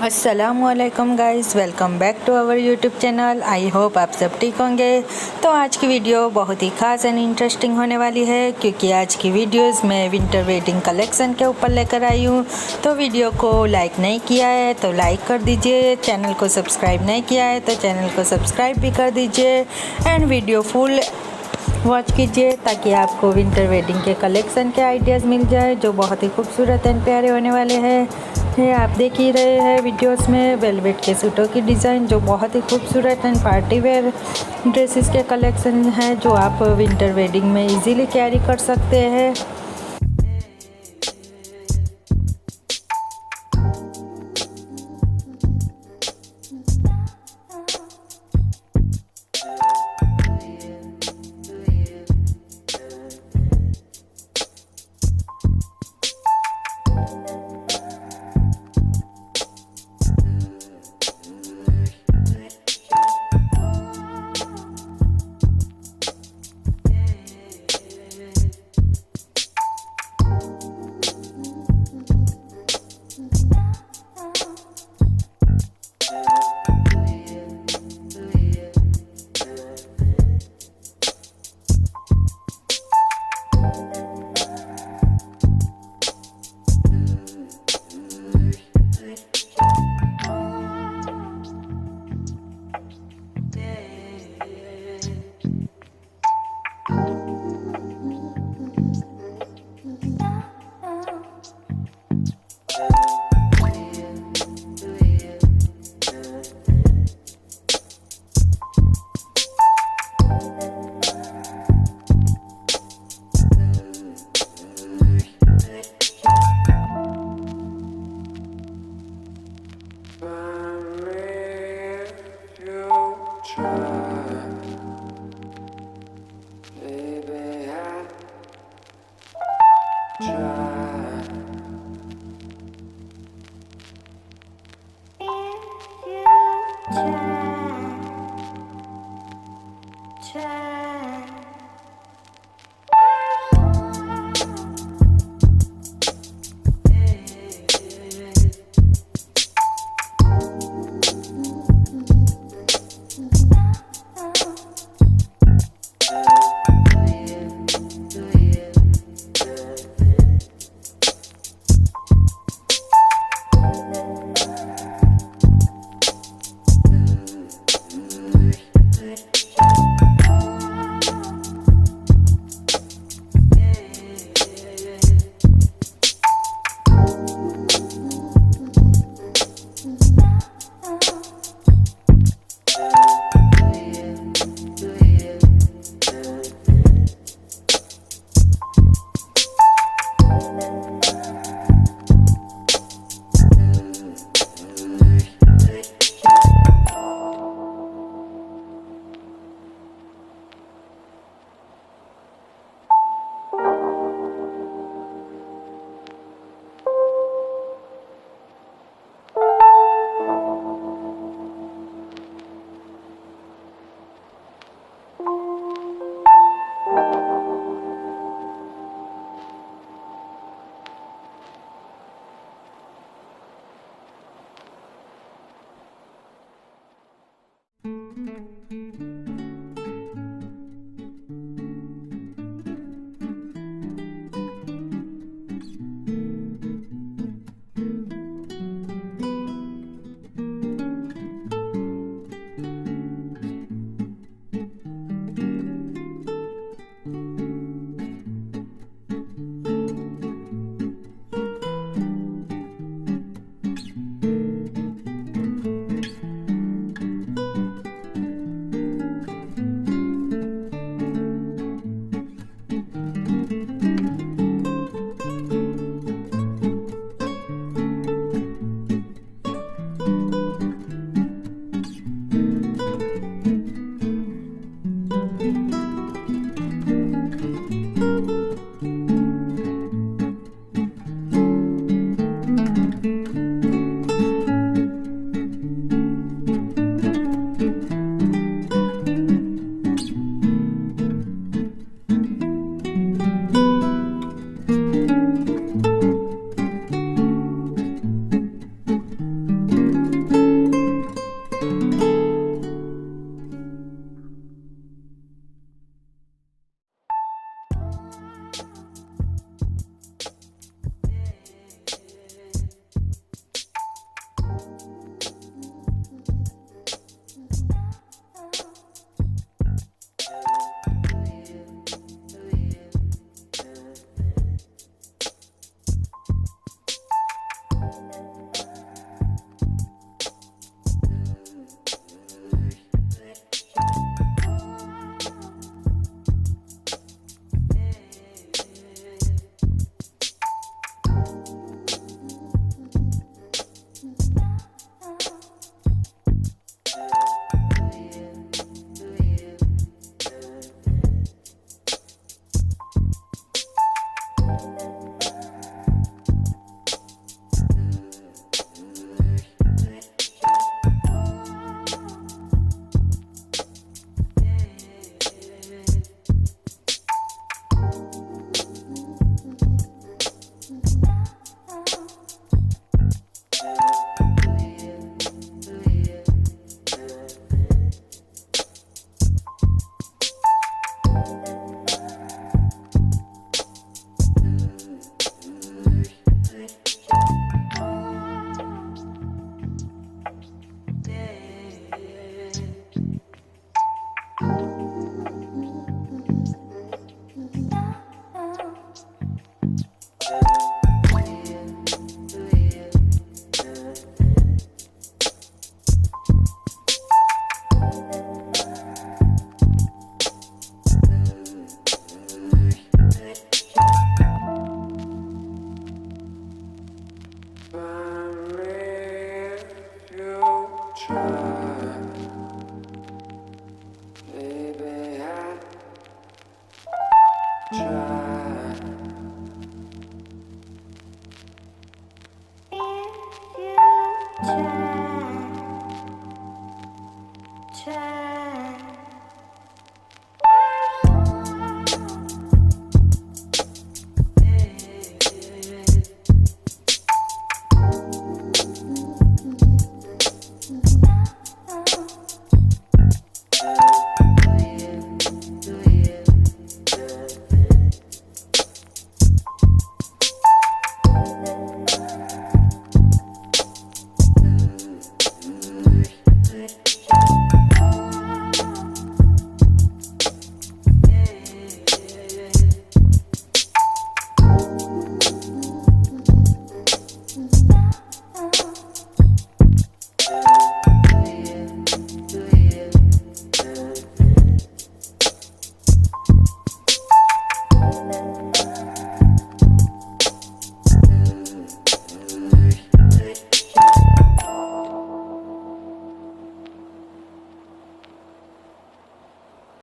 अस्सलाम वालेकुम guys, welcome back to our YouTube channel. I hope आप सब ठीक होंगे। तो आज की वीडियो बहुत ही ख़ास एंड इंटरेस्टिंग होने वाली है, क्योंकि आज की वीडियोस मैं विंटर वेडिंग कलेक्शन के ऊपर लेकर आई हूँ। तो वीडियो को लाइक नहीं किया है तो लाइक कर दीजिए, चैनल को सब्सक्राइब नहीं किया है तो चैनल को सब्सक्राइब भी कर दीजिए एंड वीडियो फुल वॉच कीजिए ताकि आपको विंटर वेडिंग के कलेक्शन के आइडियाज़ मिल जाए, जो बहुत ही खूबसूरत एंड प्यारे होने वाले हैं। आप देख ही रहे हैं वीडियोस में वेलवेट के सूटों की डिज़ाइन, जो बहुत ही खूबसूरत एंड पार्टी वेयर ड्रेसेस के कलेक्शन हैं, जो आप विंटर वेडिंग में इजीली कैरी कर सकते हैं।